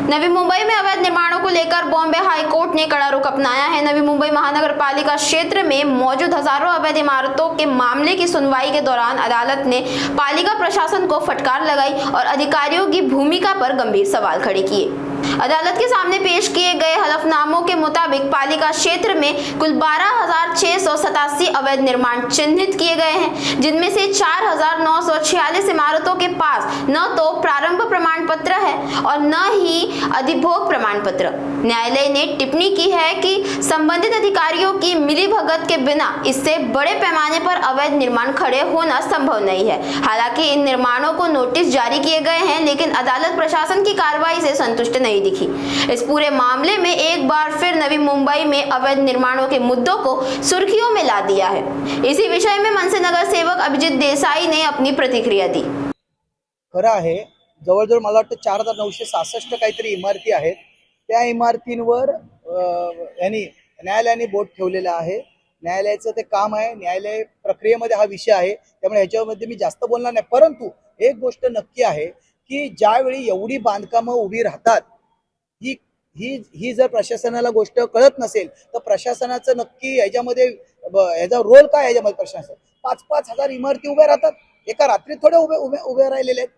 नवी मुंबई में अवैध निर्माणों को लेकर बॉम्बे हाई कोर्ट ने कड़ा रुख अपनाया है। नवी मुंबई महानगर पालिका क्षेत्र में मौजूद हजारों अवैध इमारतों के मामले की सुनवाई के दौरान अदालत ने पालिका प्रशासन को फटकार लगाई और अधिकारियों की भूमिका पर गंभीर सवाल खड़े किए। अदालत के सामने पेश किए गए हलफनामों के मुताबिक पालिका क्षेत्र में कुल 12,687 अवैध निर्माण चिन्हित किए गए हैं, जिनमें से 4,946 इमारतों के पास न तो प्रारंभ प्रमाण पत्र है और न ही अधिभोग प्रमाण पत्र। न्यायालय ने टिप्पणी की है कि संबंधित अधिकारियों की मिलीभगत के बिना इससे बड़े पैमाने पर अवैध निर्माण खड़े होना संभव नहीं है। हालांकि इन निर्माणों को नोटिस जारी किए गए हैं, लेकिन अदालत प्रशासन की कार्रवाई से संतुष्ट नहीं दिखी। इस पूरे मामले में एक बार फिर नवी मुंबई में अवैध निर्माणों के मुद्दों को सुर्खियों में ला दिया है। इसी विषय में मनसे नगर सेवक अभिजित देसाई ने अपनी प्रतिक्रिया दी। खरं आहे, जवळजवळ मला वाटतं 4,966 काहीतरी इमारती आहेत। त्या इमारतींवर न्यायालयाने बोट ठेवलेलं आहे। न्यायालयाचं ते काम आहे, न्यायालय प्रक्रियेमध्ये हा विषय आहे, त्यामुळे ह्याच्यामध्ये मी जास्त बोलणार नाही। परंतु एक गोष्ट नक्की आहे की ज्यावेळी एवढी बांधकामं उभी राहतात, ही ही ही जर प्रशासनाला गोष्ट कळत नसेल तर प्रशासनाचं नक्की ह्याच्यामध्ये ह्याचा रोल काय? ह्याच्यामध्ये प्रशासन 5-5 हजार इमारती उभ्या राहतात, एका रात्रीत थोडे उभे राहिलेले आहेत,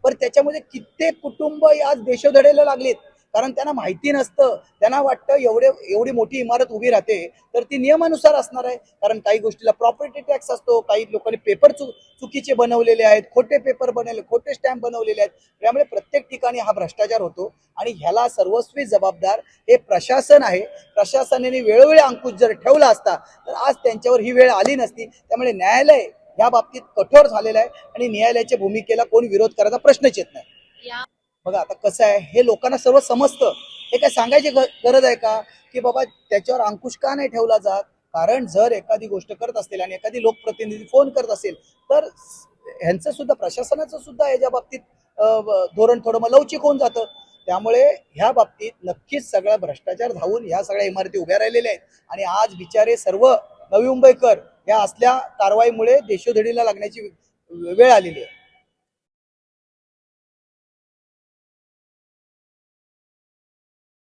पण त्याच्यामध्ये कित्येक कुटुंब आज देशोधडीला लागलेत, कारण त्यांना माहिती नसतं। त्यांना वाटतं एवढी मोठी इमारत उभी राहते तर ती नियमानुसार असणार आहे, कारण काही गोष्टीला प्रॉपर्टी टॅक्स असतो, काही लोकांनी पेपर चुकीचे बनवलेले आहेत, खोटे पेपर बनवले, खोटे स्टॅम्प बनवलेले आहेत, त्यामुळे प्रत्येक ठिकाणी हा भ्रष्टाचार होतो आणि ह्याला सर्वस्वी जबाबदार हे प्रशासन आहे। प्रशासनाने वेळोवेळी अंकुश जर ठेवला असता तर आज त्यांच्यावर ही वेळ आली नसती। त्यामुळे न्यायालय या बाबतीत कठोर झालेलं आहे आणि न्यायालयाच्या भूमिकेला कोणी विरोध करायचा प्रश्नच येत नाही। बघा आता कसं आहे, हे लोकांना सर्व समजतं, हे काय सांगायची गरज आहे का की बाबा त्याच्यावर अंकुश का नाही ठेवला जात? कारण जर एखादी गोष्ट करत असतील आणि एखादी लोकप्रतिनिधी फोन करत असेल तर ह्यांचं सुद्धा, प्रशासनाचं सुद्धा याच्या बाबतीत धोरण थोडं मग लवचिक होऊन जातं। त्यामुळे ह्या बाबतीत नक्कीच सगळा भ्रष्टाचार धावून ह्या सगळ्या इमारती उभ्या राहिलेल्या आहेत आणि आज बिचारे सर्व नवी मुंबईकर या असल्या कारवाईमुळे देशोधडीला लागण्याची वेळ आलेली आहे।